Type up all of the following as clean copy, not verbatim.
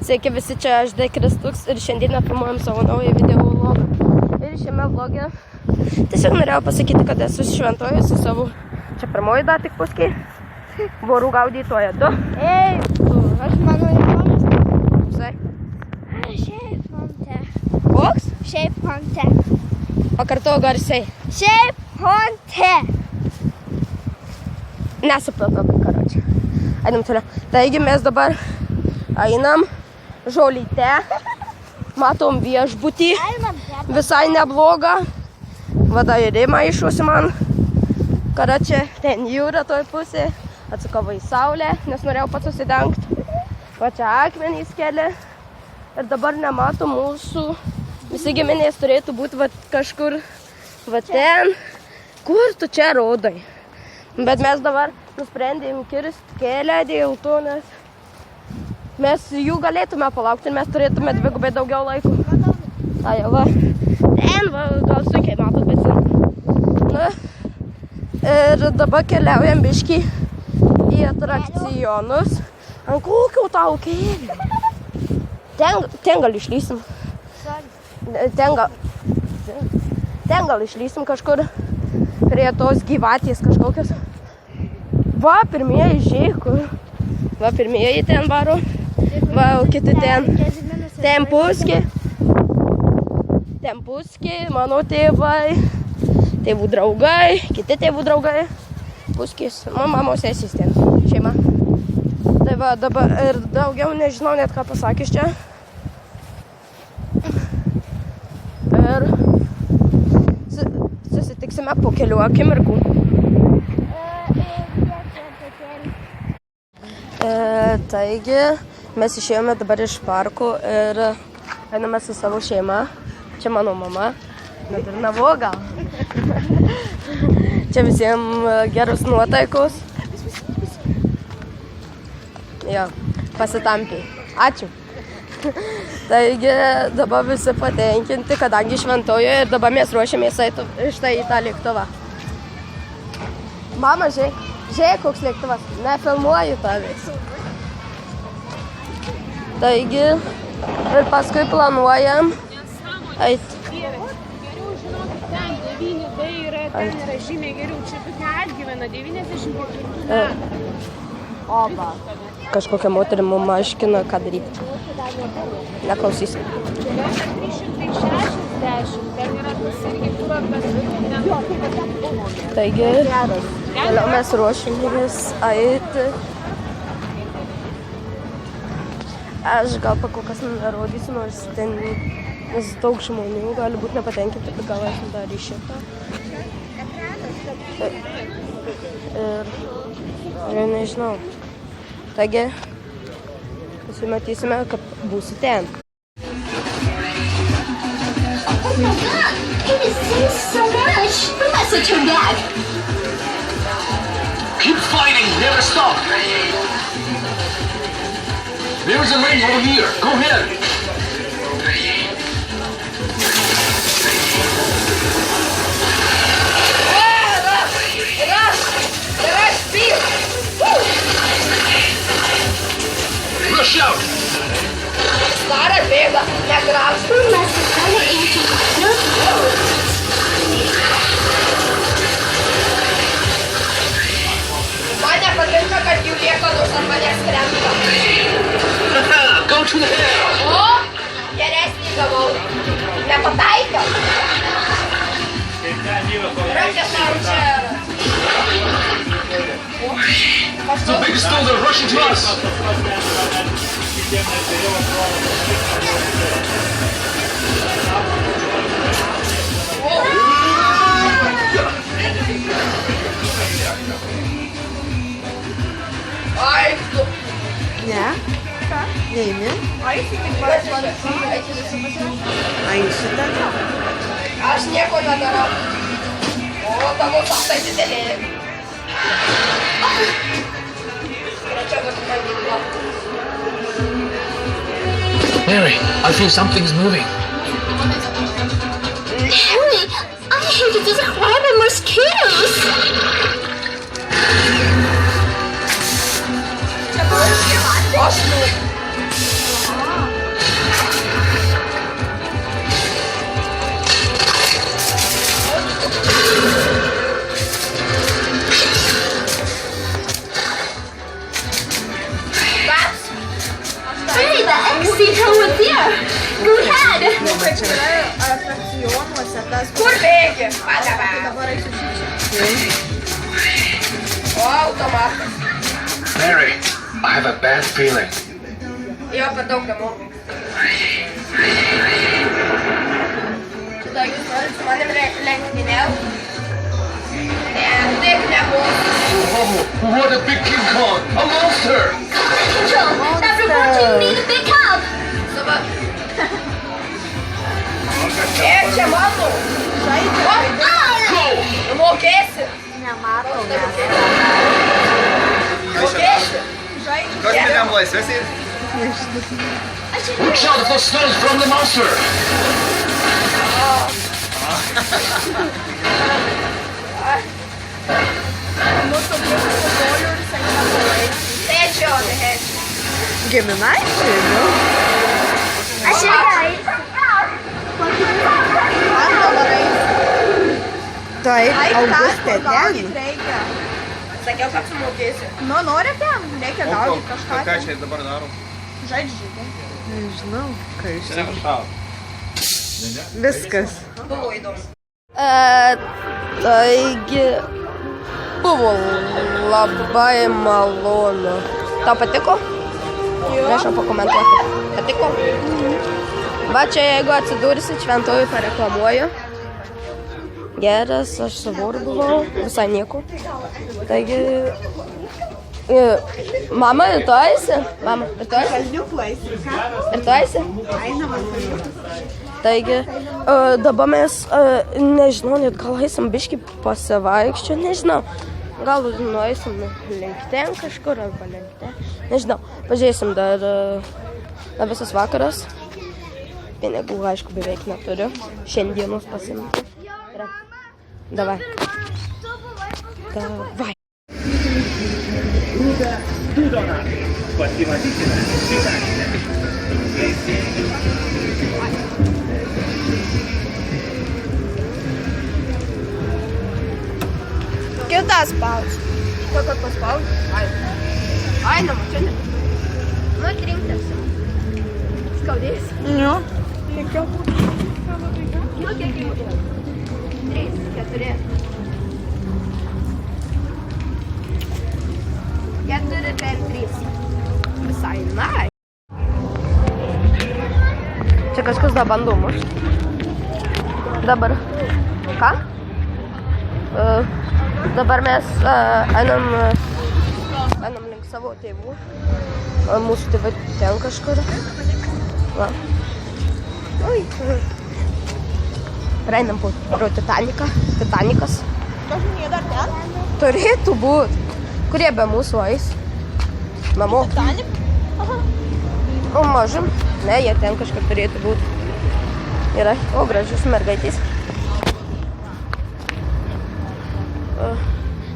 Sveiki visi, čia aš D. Kristuks ir šiandieną filmuojam savo naują video vlogą. Ir šiame vloge tiesiog norėjau pasakyti, kad esu šventoje su savo, čia pirmoji dar tik puskiai, vorų gaudytoja. Tu? Ei, tu, aš mano nekomis. Visai? Šiaip honte. Koks? Šiaip honte. Pakartoju garsiai. Šiaip honte. Nesupratau, bet karočią. Einam toliau. Taigi mes dabar einam žolyte, matom viešbutį, visai neblogą. Vada ir maišosi man. Karočią, ten jūra toj pusė. Atsukavau į saulę, nes norėjau pats susidengti. Va čia akmenys keli. Ir dabar nemato mūsų. Visi giminės turėtų būti va kažkur va ten. Kur tu čia rodai? Bet mes dabar nusprendėm kirsti kelią dėl to, nes mes jų galėtume palaukti ir mes turėtume dvigubai daugiau laiko. Tai va, ten va, gal sunkiai matot, bet na. Ir dabar keliaujam biškį į atrakcionus. Ant kokio tau kėlė? Ten gal išlysim. Ten gal išlysim kažkur prie tos gyvatės kažkokios. Va, pirmieji žiūrėk. Va, pirmieji ten varo. Va, o kiti ten. Ten puskė. Ten puskė, mano tėvai. Tėvų draugai, kiti tėvų draugai. Puskės, mamos sesės ten. Šeima. Tai va, dabar ir daugiau nežinau net ką pasakys čia. Ir susitiksime po kelių akimirkų. Taigi, mes išėjome dabar iš parko ir einame su savo šeima. Čia mano mama. Net ir navoga. Čia visiems geros nuotaikos. Jo, pasitampiai. Ačiū. Taigi dabar visi patenkinti, kadangi šventojoje ir dabar mes ruošiamės štai į tą lėktuvą. Mama, žiūrėk, koks lėktuvas. Nefilmuoju tavęs. Taigi ir paskui planuojam eiti. Geriau žinokit, ten 9D yra, ten yra žymiai geriau. Čia tokia atgyvena 94 metų. Oba. Kažkokia moterį mum aiškina, ką daryti. Neklausysim. 360, ten yra tas irgi kurortas. Taigi, vėliau mes ruošimės eiti. Aš gal pakokas nerodysiu, nors ten daug žmonių gali būti nepatenkinti, bet gal aš dar į šitą. Ir nežinau. Taigi, pasimatysime, kad būsiu ten. Keep fighting, never stop. There's a ring over here. Go ahead. Rush out. Stara bėga, negraužtų. Man nepatinka, kad jų liekanos ant manęs krenta. Go to the head. O, geresnį gavau. Nepataikiau. Rankės tau čia. The big stones are rushing to us. Ai, tu. Ne? Neimi. Ai, šitą. aš nieko nedarau. O, tavo tasai didelė. Trečia tokį bandymą. Mary, I feel something's moving. Harry, I hated these horrible mosquitoes. Čia buvo. Aš nu. Mary, I have a bad feeling. Jo, per daug emocijų. Šitą jūs norit su manim lenktyniauti? Ne, taip nebus. Oh, what a big King Kong! A monster! Angel, after watching you need a big hug. Dabar. Čia mano. Go! Mokėsi. Nematau, nes. Mokėsi. Kas ten laisvės ir? Watch out for smells from the monster! Tėčio, ne. Giminaičiai, nu? Aš irgi. Taip, Augustė ten. Sakiau, kad sumokėsi. Nu, nori ten, reikia gauti Ką kažką. čia dabar darom? Žaidžiai. Nežinau, ką iš čia. Šau. Viskas. Buvo įdomu. Taigi, buvo labai malonu. Tau patiko? Prašau pakomentuoti. Patiko? Va čia, jeigu atsidursi, šventojų pareklamuoju. Geras, aš savur buvau, visai nieko. Taigi, mama, rytoj esi? Mama, rytoj esi? Rytoj esi? Taigi, dabar mes, nežinau, net gal eisim biškį pasivaikščio, nežinau. Gal nueisim link ten kažkur arba link ten. Nežinau, pažiūrėsim dar visas vakaras. Pinigų, aišku, beveik neturiu. Šiandienos pasimti. Давай. Давай. Kitą spaus. Kokio paspaudžiu? Ai, nemačiau. Nu, trinktas. Skaudės. Nu. Nu, kiek įmūdė? 3, 4. 4 per 3. Visai, nai. Čia kažkas dar bando mušti. Dabar. Ką? Dabar mes einam link savo tėvų. Mūsų tėvai ten kažkur. Va. Ui. Praeinam pro Titaniką. Titanikas. Kažin jie dar ten? Turėtų būt. Kurie be mūsų eis? Namo. Titanic? O mažam. Ne, jie ten kažkur turėtų būt. Yra. O, gražius mergaitės.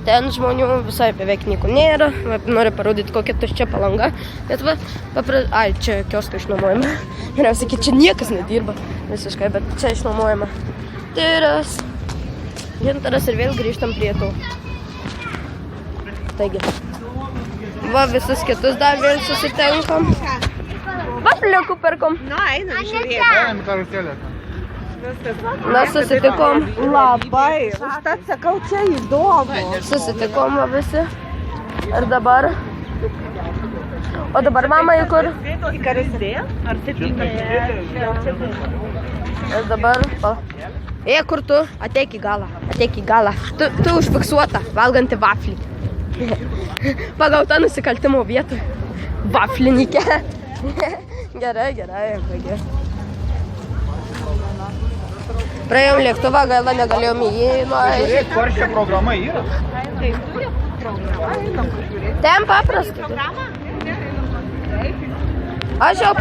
Ten žmonių visai beveik nieko nėra. Noriu parodyti, kokia tuščia Palanga. Bet va, ai, čia kioską išnuomojama. Norėjau sakyti, čia niekas nedirba visiškai, bet čia išnuomojama. Tyras. Gintaras ir vėl grįžtam prie to. Taigi. Va, visus kitus dar vėl susitenkam. Vafliukų perkom. Nu, einam, žiūrėk. Einam karuselę. Mes susitikom. Labai. Užtat sakau, čia įdomu. Susitikom va visi. Ir dabar. O dabar mama į kur? Į karuselę? Ar taip ne? Ir dabar. Kur tu? Ateik į galą. Ateik į galą. Tu užfiksuota, valganti vaflį. Pagauta nusikaltimo vietoj. Vaflinikė. Gerai, gerai. Praėjom lėktuvą, gaila negalėjom į jį nueiti. Žiūrėk, kur šia programa yra. Ten paprasta. Aš jau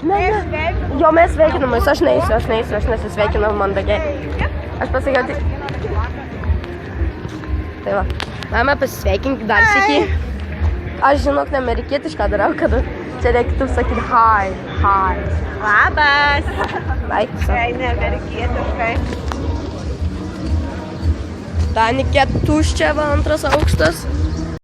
Jo, mes sveikinamės, aš nesisveikinau mandagiai. Aš pasakiau tik. Tai va, mama pasisveikink dar sykį. Aš žinok, ne amerikietišką darau, kad čia reiktų sakyti hi. Labas. Laikas. Tai ne amerikietiškai. Tanikė tuščia, va, 2 aukštas.